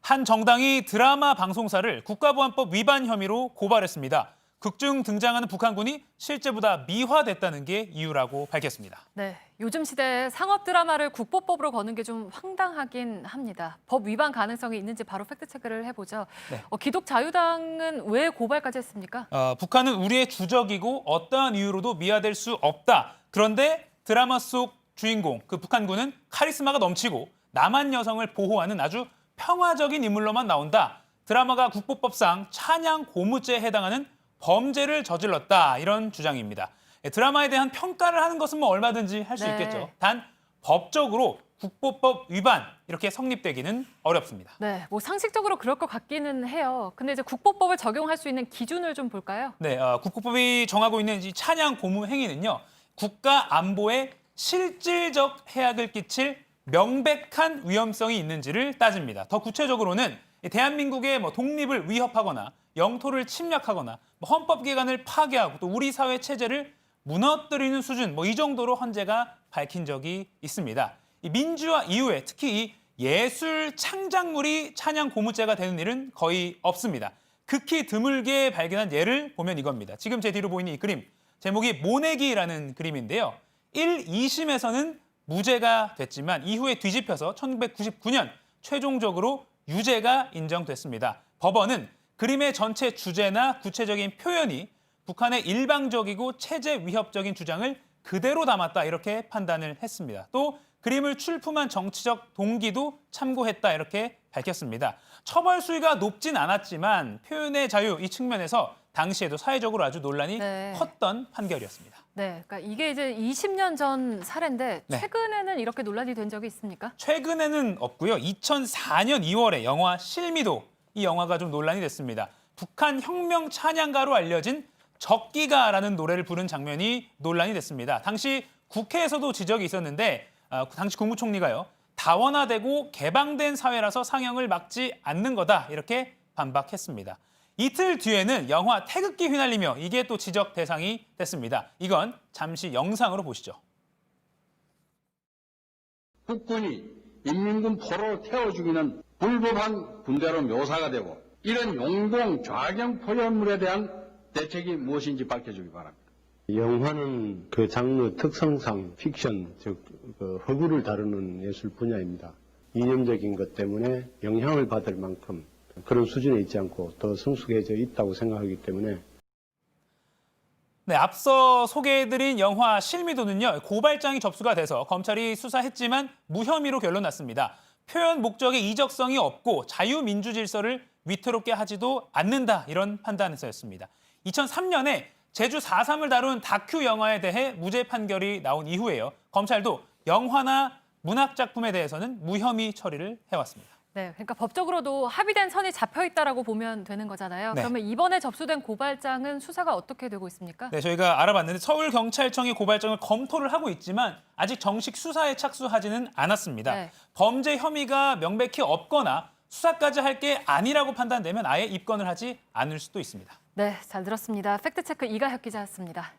한 정당이 드라마 방송사를 국가보안법 위반 혐의로 고발했습니다. 극 중 등장하는 북한군이 실제보다 미화됐다는 게 이유라고 밝혔습니다. 네, 요즘 시대에 상업 드라마를 국보법으로 거는 게 좀 황당하긴 합니다. 법 위반 가능성이 있는지 바로 팩트체크를 해보죠. 네. 기독자유당은 왜 고발까지 했습니까? 북한은 우리의 주적이고 어떠한 이유로도 미화될 수 없다. 그런데 드라마 속 주인공, 그 북한군은 카리스마가 넘치고 남한 여성을 보호하는 아주 평화적인 인물로만 나온다. 드라마가 국보법상 찬양 고무죄에 해당하는 범죄를 저질렀다. 이런 주장입니다. 드라마에 대한 평가를 하는 것은 뭐 얼마든지 할 수 네. 있겠죠. 단 법적으로 국보법 위반 이렇게 성립되기는 어렵습니다. 네, 상식적으로 그럴 것 같기는 해요. 근데 이제 국보법을 적용할 수 있는 기준을 좀 볼까요? 네, 국보법이 정하고 있는 이 찬양 고무 행위는요. 국가 안보에 실질적 해악을 끼칠 명백한 위험성이 있는지를 따집니다. 더 구체적으로는 대한민국의 독립을 위협하거나 영토를 침략하거나 헌법기관을 파괴하고 또 우리 사회 체제를 무너뜨리는 수준 이 정도로 헌재가 밝힌 적이 있습니다. 이 민주화 이후에 특히 이 예술 창작물이 찬양 고무죄가 되는 일은 거의 없습니다. 극히 드물게 발견한 예를 보면 이겁니다. 지금 제 뒤로 보이는 이 그림, 제목이 모내기라는 그림인데요. 1, 2심에서는 무죄가 됐지만 이후에 뒤집혀서 1999년 최종적으로 유죄가 인정됐습니다. 법원은 그림의 전체 주제나 구체적인 표현이 북한의 일방적이고 체제 위협적인 주장을 그대로 담았다 이렇게 판단을 했습니다. 또 그림을 출품한 정치적 동기도 참고했다 이렇게 밝혔습니다. 처벌 수위가 높진 않았지만 표현의 자유 이 측면에서 당시에도 사회적으로 아주 논란이 컸던 판결이었습니다. 네, 그러니까 이게 이제 20년 전 사례인데 최근에는 이렇게 논란이 된 적이 있습니까? 최근에는 없고요. 2004년 2월에 영화 실미도 이 영화가 좀 논란이 됐습니다. 북한 혁명 찬양가로 알려진 적기가라는 노래를 부른 장면이 논란이 됐습니다. 당시 국회에서도 지적이 있었는데 당시 국무총리가요. 다원화되고 개방된 사회라서 상영을 막지 않는 거다 이렇게 반박했습니다. 이틀 뒤에는 영화 태극기 휘날리며 이게 또 지적 대상이 됐습니다. 이건 잠시 영상으로 보시죠. 국군이 인민군 포로로 태워 죽이는 불법한 군대로 묘사가 되고 이런 용공 좌경 표현물에 대한 대책이 무엇인지 밝혀주기 바랍니다. 영화는 그 장르 특성상 픽션, 즉 허구를 다루는 예술 분야입니다. 이념적인 것 때문에 영향을 받을 만큼 그런 수준에 있지 않고 더 성숙해져 있다고 생각하기 때문에 네, 앞서 소개해드린 영화 실미도는요. 고발장이 접수가 돼서 검찰이 수사했지만 무혐의로 결론났습니다. 표현 목적에 이적성이 없고 자유민주 질서를 위태롭게 하지도 않는다 이런 판단에서였습니다. 2003년에 제주 4.3을 다룬 다큐 영화에 대해 무죄 판결이 나온 이후에요. 검찰도 영화나 문학작품에 대해서는 무혐의 처리를 해왔습니다. 네, 그러니까 법적으로도 합의된 선이 잡혀 있다라고 보면 되는 거잖아요. 네. 그러면 이번에 접수된 고발장은 수사가 어떻게 되고 있습니까? 네, 저희가 알아봤는데 서울경찰청이 고발장을 검토를 하고 있지만 아직 정식 수사에 착수하지는 않았습니다. 네. 범죄 혐의가 명백히 없거나 수사까지 할 게 아니라고 판단되면 아예 입건을 하지 않을 수도 있습니다. 네, 잘 들었습니다. 팩트체크 이가혁 기자였습니다.